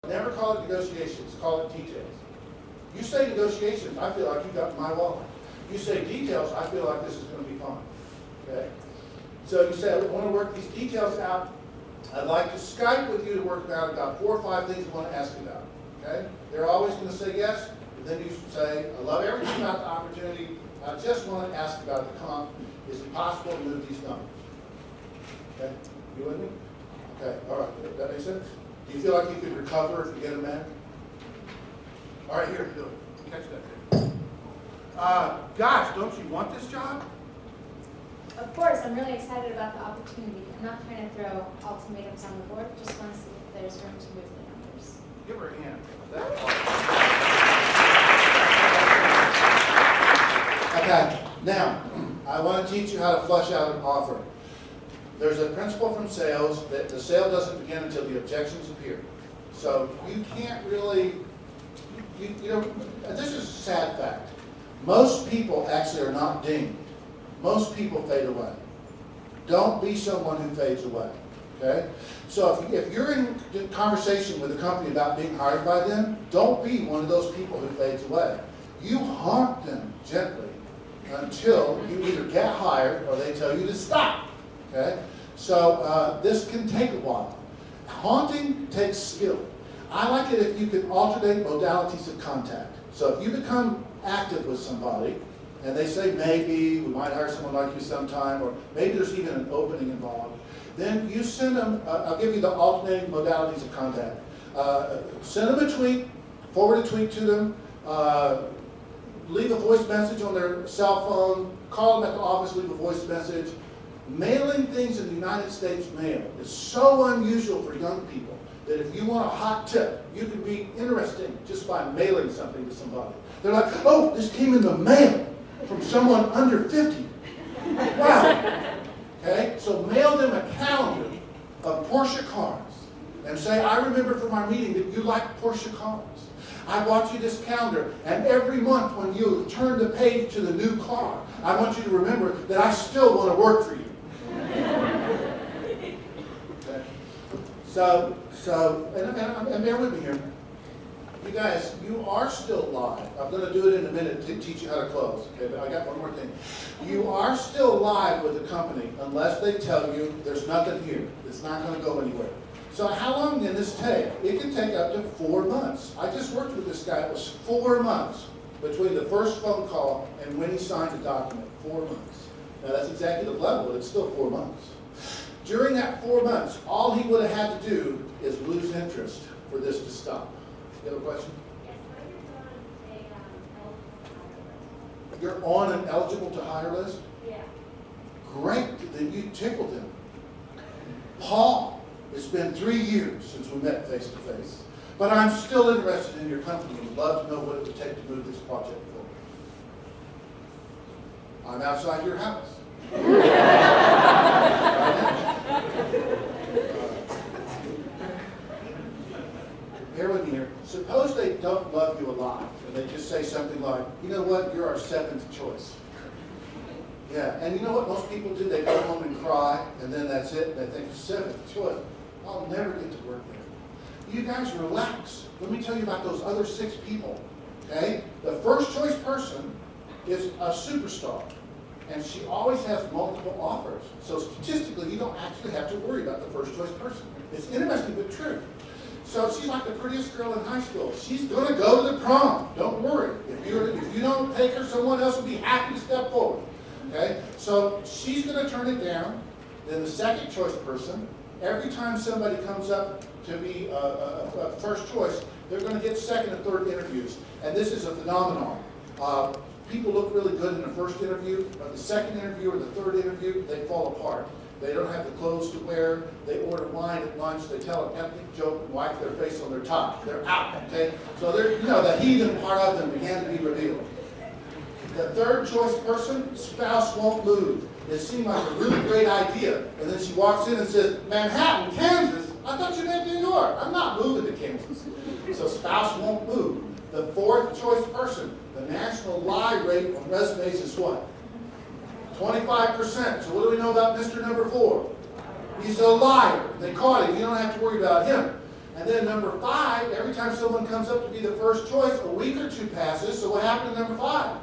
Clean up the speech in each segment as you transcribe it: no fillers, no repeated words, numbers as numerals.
Never call it negotiations, call it details. You say negotiations, I feel like you got my wallet. You say details, I feel like this is going to be fun. Okay? So you say, I want to work these details out. I'd like to Skype with you to work out about 4 or 5 things I want to ask you about. Okay? They're always going to say yes, and then you say, I love everything about the opportunity. I just want to ask about the comp. Is it possible to move these numbers? Okay? You with me? Okay, all right. That makes sense? Do you feel like you could recover if you get a man? All right, here, do it. Catch that there. Guys, don't you want this job? Of course, I'm really excited about the opportunity. I'm not trying to throw ultimatums on the board, just want to see if there's room to move the numbers. Give her a hand. Okay, now, I want to teach you how to flush out an offer. There's a principle from sales that the sale doesn't begin until the objections appear. So you can't really, you know, this is a sad fact. Most people actually are not dinged. Most people fade away. Don't be someone who fades away, okay? So if you're in conversation with a company about being hired by them, don't be one of those people who fades away. You haunt them gently until you either get hired or they tell you to stop, okay? So this can take a while. Haunting takes skill. I like it if you can alternate modalities of contact. So if you become active with somebody, and they say, maybe, we might hire someone like you sometime, or maybe there's even an opening involved, then you send them, I'll give you the alternating modalities of contact. Send them a tweet, forward a tweet to them, leave a voice message on their cell phone, call them at the office, leave a voice message. Mailing things in the United States mail is so unusual for young people that if you want a hot tip, you can be interesting just by mailing something to somebody. They're like, oh, this came in the mail from someone under 50. Wow. Okay, so mail them a calendar of Porsche cars and say, I remember from our meeting that you like Porsche cars. I bought you this calendar, and every month when you turn the page to the new car, I want you to remember that I still want to work for you. Okay. So, and bear with me here. You guys, you are still live. I'm going to do it in a minute to teach you how to close. Okay, but I got one more thing. You are still live with the company unless they tell you there's nothing here. It's not going to go anywhere. So how long can this take? It can take up to 4 months. I just worked with this guy. It was 4 months between the first phone call and when he signed the document. 4 months. Now that's executive level, but it's still 4 months. During that 4 months, all he would have had to do is lose interest for this to stop. You have a question? Yes, what if you're on an eligible to hire list? You're on an eligible to hire list? Yeah. Great, then you tickled him. Paul, it's been 3 years since we met face to face, but I'm still interested in your company and would love to know what it would take to move this project forward. I'm outside your house. Bear with me here. Suppose they don't love you a lot, and they just say something like, you know what, you're our 7th choice. Yeah, and you know what most people do? They go home and cry, and then that's it. They think, 7th choice. I'll never get to work there. You guys relax. Let me tell you about those other 6 people, okay? The first choice person is a superstar, and she always has multiple offers. So statistically, you don't actually have to worry about the first choice person. It's interesting but true. So she's like the prettiest girl in high school. She's going to go to the prom. Don't worry. If you don't take her, someone else will be happy to step forward. Okay? So she's going to turn it down. Then the second choice person, every time somebody comes up to be a first choice, they're going to get second and third interviews. And this is a phenomenon. People look really good in the first interview, but the second interview or the third interview, they fall apart. They don't have the clothes to wear. They order wine at lunch. They tell an ethnic joke and wipe their face on their tie. They're out, okay? So they're, the heathen part of them began to be revealed. The third choice person, spouse won't move. It seemed like a really great idea. And then she walks in and says, Manhattan, Kansas? I thought you meant New York. I'm not moving to Kansas. So spouse won't move. The fourth choice person, the national lie rate on resumes is what? 25%. So what do we know about Mr. Number 4? He's a liar. They caught him. You don't have to worry about him. And then number 5, every time someone comes up to be the first choice, a week or 2 passes, so what happened to number 5?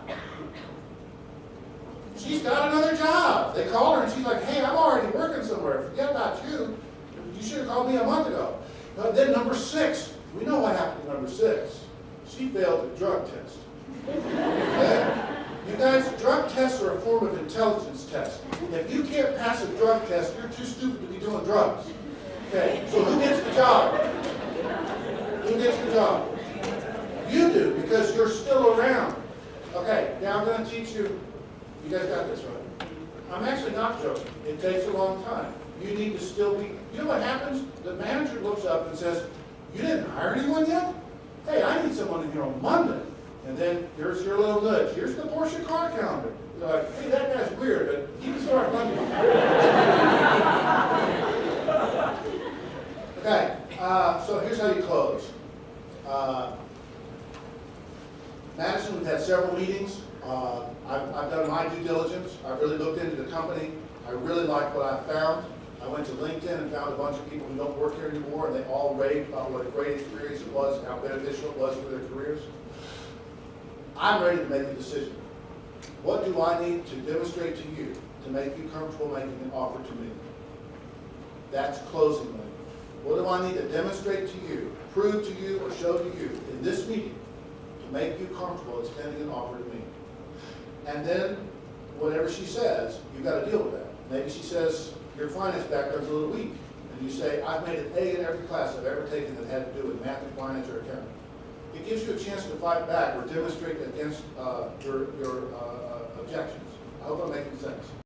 She's got another job. They call her and she's like, hey, I'm already working somewhere. Forget about you. You should have called me a month ago. Then number 6, we know what happened to number 6. She failed the drug test. Okay? You guys, drug tests are a form of intelligence test. If you can't pass a drug test, you're too stupid to be doing drugs. Okay, so who gets the job? Who gets the job? You do, because you're still around. Okay, now I'm going to teach you. You guys got this right. I'm actually not joking. It takes a long time. You need to still be. You know what happens? The manager looks up and says, you didn't hire anyone yet? Hey, I need someone in here on Monday. And then here's your little nudge. Here's the Porsche car calendar. You're like, hey, that guy's weird, but he can start Monday. Okay, so here's how you close. Madison, we've had several meetings. I've done my due diligence. I've really looked into the company. I really like what I found. I went to LinkedIn and found a bunch of people who don't work here anymore, and they all raved about what a great experience it was and how beneficial it was for their careers. I'm ready to make a decision. What do I need to demonstrate to you to make you comfortable making an offer to me? That's closing language. What do I need to demonstrate to you, prove to you, or show to you in this meeting to make you comfortable extending an offer to me? And then, whatever she says, you've got to deal with that. Maybe she says, your finance background's a little weak. And you say, I've made an A in every class I've ever taken that had to do with math and finance or accounting. It gives you a chance to fight back or demonstrate against your objections. I hope I'm making sense.